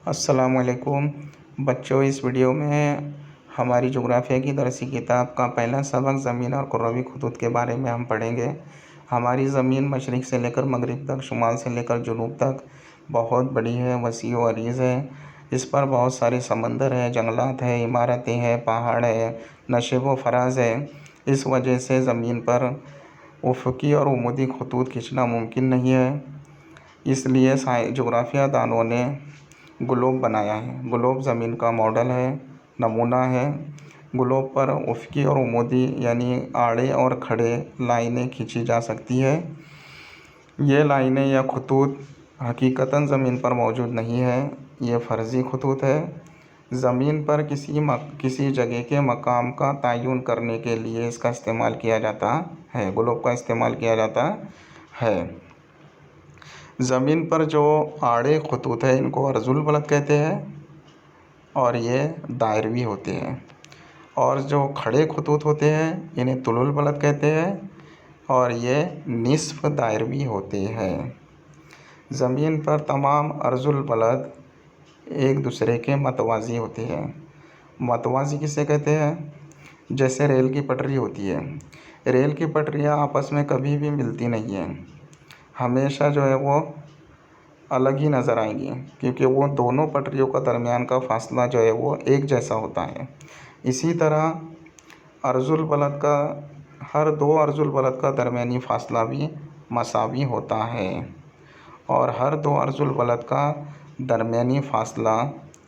अस्सलामुअलैकुम बच्चों, इस वीडियो में हमारी जोग्राफिया की दरसी किताब का पहला सबक ज़मीन और कुर्रवी खतूत के बारे में हम पढ़ेंगे। हमारी ज़मीन मशरिक़ से लेकर मगरिब तक, शुमाल से लेकर जुनूब तक बहुत बड़ी है, वसी व अरीज़ है। इस पर बहुत सारे समंदर हैं, जंगलात हैं, इमारतें हैं, पहाड़ है, नशेब व फराज है। इस वजह से ज़मीन पर उफ़क़ी और उमूदी खतूत खींचना मुमकिन नहीं है। इसलिए जोग्राफिया दानों ने ग्लोब बनाया है। ग्लोब ज़मीन का मॉडल है, नमूना है। ग्लोब पर उफ़क़ी और उमूदी यानी आड़े और खड़े लाइनें खींची जा सकती है। ये लाइनें या खतूत हकीकतन ज़मीन पर मौजूद नहीं है, ये फ़र्ज़ी खतूत है। ज़मीन पर किसी जगह के मकाम का तयन करने के लिए इसका इस्तेमाल किया जाता है, ग्लोब का इस्तेमाल किया जाता है। ज़मीन पर जो आड़े खतूत है इनको अर्जुल बलद कहते हैं और ये दायरवी होते हैं, और जो खड़े खतूत होते हैं इन्हें तुलुल बलद कहते हैं और ये निस्फ़ दायरवी होते हैं। ज़मीन पर तमाम अर्जुल बलद एक दूसरे के मतवाज़ी होते हैं। मतवाज़ी किसे कहते हैं? जैसे रेल की पटरी होती है, रेल की पटरियाँ आपस में कभी भी मिलती नहीं हैं, हमेशा जो है वो अलग ही नज़र आएंगी, क्योंकि वो दोनों पटरियों का दरमियान का फ़ासला जो है वो एक जैसा होता है। इसी तरह अर्जुल बलद का हर दो अर्जुल बलद का दरमियानी फ़ासला भी मसावी होता है, और हर दो अर्जुल बलद का दरमियानी फ़ासला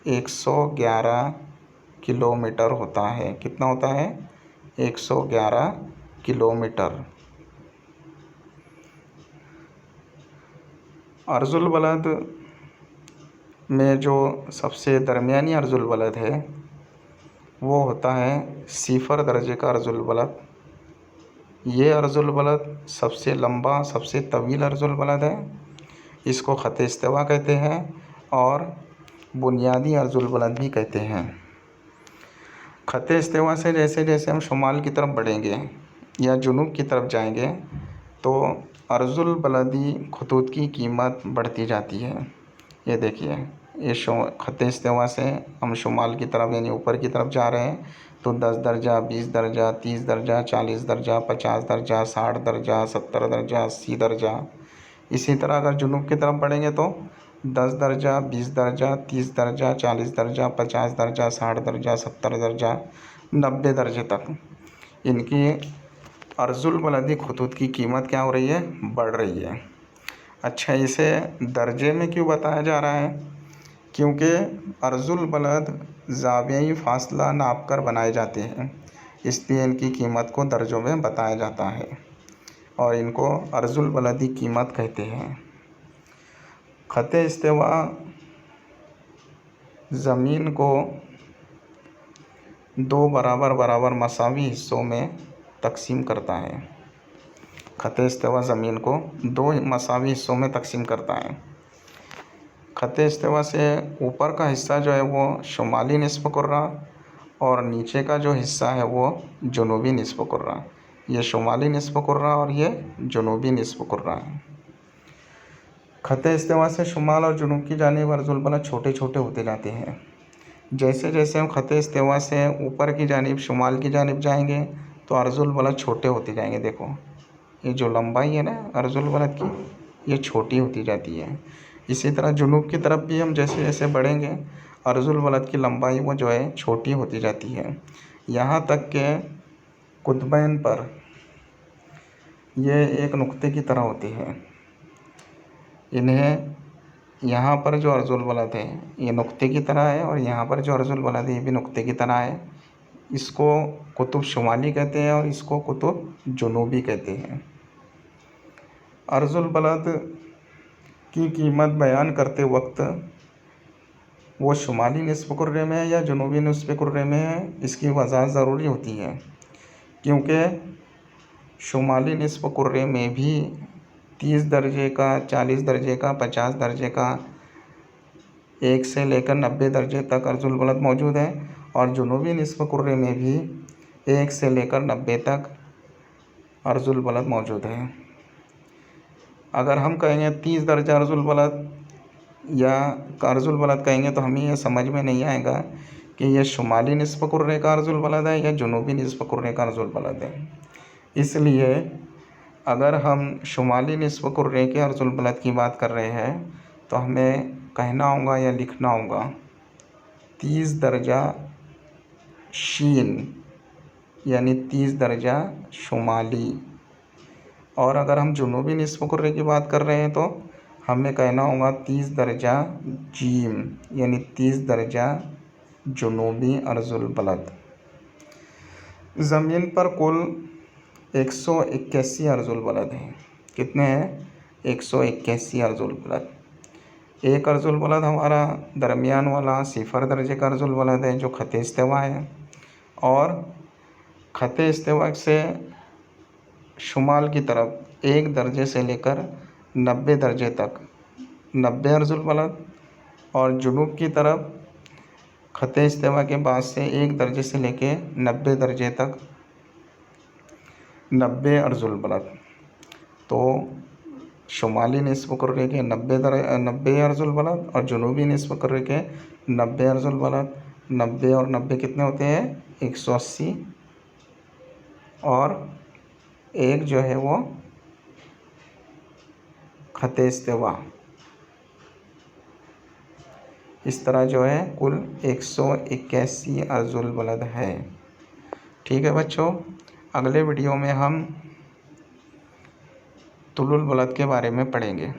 111 किलोमीटर होता है। कितना होता है? 111 किलोमीटर। अर्जुल बलद में जो सबसे दरमियानी अर्जुल बलद है वो होता है सिफ़र दर्जे का अर्जुल बलद। ये अर्जुल बलद सबसे लंबा, सबसे तवील अर्जुल बलद है। इसको ख़त इस्तिवा कहते हैं और बुनियादी अर्जुल बलद भी कहते हैं। ख़त इस्तिवा से जैसे जैसे हम शुमाल की तरफ बढ़ेंगे या जुनूब की तरफ जाएंगे तो अर्जुल बलदी खतूत की कीमत बढ़ती जाती है। ये देखिए, ये ख़त इस्तिवा से हम शुमाल की तरफ यानी ऊपर की तरफ जा रहे हैं तो 10 दर्जा, 20 दर्जा, 30 दर्जा, 40 दर्जा, 50 दर्जा, 60 दर्जा, 70 दर्जा, 80 दर्जा। इसी तरह अगर जुनूब की तरफ बढ़ेंगे तो 10 दर्जा, 20 दर्जा, 30 दर्जा, 40 दर्जा, 50 दर्जा, 60 दर्जा, 70 दर्जा, 90 दर्जे तक इनकी अर्जुल बलदी खतूत की कीमत क्या हो रही है? बढ़ रही है। अच्छा, इसे दर्जे में क्यों बताया जा रहा है? क्योंकि अर्जुल बलद ज़ावियाई फ़ासला नाप कर बनाए जाते हैं, इसलिए इनकी कीमत को दर्जों में बताया जाता है और इनको अर्जुल बलदी कीमत कहते हैं। ख़त इस्तिवा ज़मीन को दो बराबर बराबर मसावी हिस्सों में तकसीम करता है। ख़त इस्तिवा ज़मीन को दो मसावी हिस्सों में तकसीम करता है। ख़त इस्तिवा से ऊपर का हिस्सा जो है वो शुमाली निस्फ़ कुर्रा और नीचे का जो हिस्सा है वो जुनूबी निस्फ़ कुर्रा। ये शुमाली निस्फ़ कुर्रा और ये जुनूबी निस्फ़ कुर्रा है। ख़त इस्तिवा से शुमाल और जुनूब की जानिब अर्जुल बलद छोटे छोटे होते जाते हैं। जैसे जैसे हम ख़त इस्तिवा से ऊपर की जानिब, शुमाल की जानिब जाएंगे तो अर्जुल बलद छोटे होते जाएंगे। देखो, ये जो लंबाई है ना अर्जुल बलद की, ये छोटी होती जाती है। इसी तरह जुनूब की तरफ भी हम जैसे जैसे बढ़ेंगे अर्जुल बलद की लंबाई वो जो है छोटी होती जाती है, यहाँ तक कि कुतबैन पर ये एक नुक्ते की तरह होती है। इन्हें यहाँ पर जो अर्जुल बलद है ये नुक्ते की तरह है और यहाँ पर जो अर्जुल बलद है ये भी नुक्ते की तरह है। इसको कुतुब शुमाली कहते हैं और इसको कुतुब जुनूबी कहते हैं। अर्जुल बलद की कीमत बयान करते वक्त वो शुमाली निस्फ़ कुर्रे में है या जुनूबी निस्फ़ कुर्रे में है, इसकी वज़ाहत ज़रूरी होती है, क्योंकि शुमाली निस्फ़ कुर्रे में भी 30 दर्जे का, 40 दर्जे का, 50 दर्जे का, 1 से लेकर 90 दर्जे तक अर्जुल बलद मौजूद है, और जुनूबी निस्फ़ कुर्रे में भी 1 से लेकर 90 तक अर्जुल बलद मौजूद है। अगर हम कहेंगे 30 दर्जा अर्जुल बलद या अर्जुल बलद कहेंगे तो हमें ये समझ में नहीं आएगा कि ये शुमाली निस्फ़ कुर्रे का अर्जुल बलद है या जुनूबी निस्फ़ कुर्रे का अर्जुल बलद है। इसलिए अगर हम शुमाली निस्फ़ कुर्रे के अर्जुल बलद की बात कर रहे हैं तो हमें कहना होगा या लिखना होगा 30 दर्जा शीन, यानी 30 दर्जा शुमाली। और अगर हम जुनूबी निस्फ़ कुर्रे की बात कर रहे हैं तो हमें कहना होगा 30 दर्जा जीम, यानी 30 दर्जा जुनूबी अर्जुल बलद। ज़मीन पर कुल 181 अर्जुल बलद हैं। कितने हैं? 181 अर्जुल बलद। एक अर्जुल बलद हमारा दरमियान वाला 0 दर्जे का अर्जुल बलद है जो ख़त इस्तिवा है, और ख़त इस्तिवा से शुमाल की तरफ 1 दर्जे से लेकर 90 दर्जे तक 90 अर्जुल बलद, और जुनूब की तरफ ख़त इस्तिवा के बाद से 1 दर्जे से लेकर 90 दर्जे तक 90 अर्जुल बलद। तो शुमाली निस्फ़ कुर्रे के 90 अर्जुल बलद और जुनूबी निस्फ़ कुर्रे के 90 अर्जुल बलद। 90 और 90 कितने होते हैं? 180, और एक जो है वो ख़त इस्तिवा। इस तरह जो है कुल 181 अर्जुल बलद है। ठीक है बच्चों, अगले वीडियो में हम तुलुल बलद के बारे में पढ़ेंगे।